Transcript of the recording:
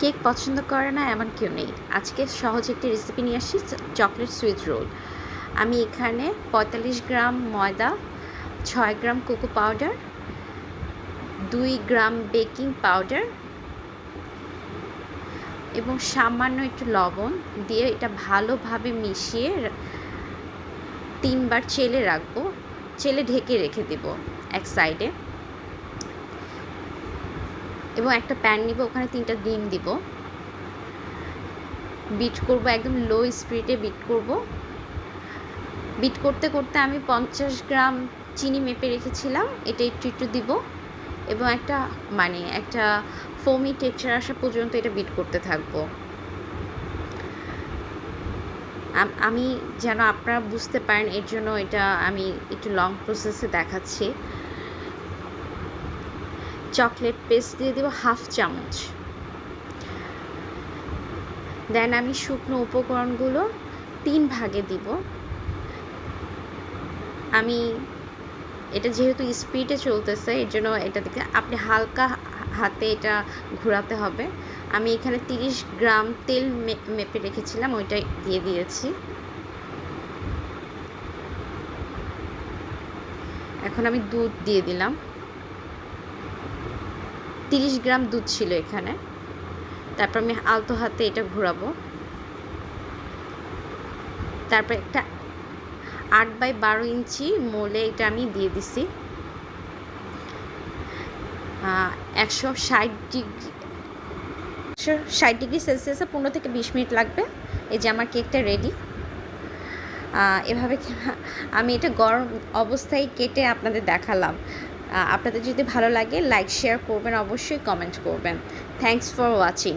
Cake পছন্দ করে না এমন কেউ নেই। আজকে সহজ একটি রেসিপি নিয়ে আসি, চকলেট সুইট রোল। আমি এখানে 45 গ্রাম ময়দা, 6 গ্রাম কোকো পাউডার, 2 গ্রাম বেকিং পাউডার এবং সামান্য একটু লবণ দিয়ে এটা ভালোভাবে মিশিয়ে 3 বার চেলে রাখবো। চেলে ঢেকে রেখে দেব এক সাইডে, এবং একটা প্যান নিব, ওখানে 3টা ডিম দিব। বিট করব, একদম লো স্পিডে বিট করব। বিট করতে করতে আমি 50 গ্রাম চিনি মেপে রেখেছিলাম, এটা একটু একটু দিব এবং একটা ফোমি টেক্সচার আসা পর্যন্ত এটা বিট করতে থাকবো। আমি যেন আপনারা বুঝতে পারেন, এর জন্য এটা আমি একটু লং প্রসেসে দেখাচ্ছি। চকলেট পেস্ট দিয়ে দেবো 1/2 চামচ। দেন আমি শুকনো উপকরণগুলো 3 ভাগে দিব। আমি এটা যেহেতু স্পিডে চলতেছে, এর জন্য এটা দিকে আপনি হালকা হাতে এটা ঘোরাতে হবে। আমি এখানে 30 গ্রাম তেল মেপে রেখেছিলাম, ওইটাই দিয়ে দিয়েছি। এখন আমি দুধ দিয়ে দিলাম, 30 গ্রাম দুধ ছিল এখানে। তারপর আমি আলতো হাতে এটা ঘোরাবো। তারপর একটা 8x12 ইঞ্চি মোলে এটা আমি দিয়ে দিছি। 160 ডিগ্রি সেলসিয়াসে 15 থেকে 20 মিনিট লাগবে। এই যে আমার কেকটা রেডি। এভাবে আমি এটা গরম অবস্থায় কেটে আপনাদের দেখালাম। আপনাদের যদি ভালো লাগে লাইক শেয়ার করবেন, অবশ্যই কমেন্ট করবেন। Thanks for watching.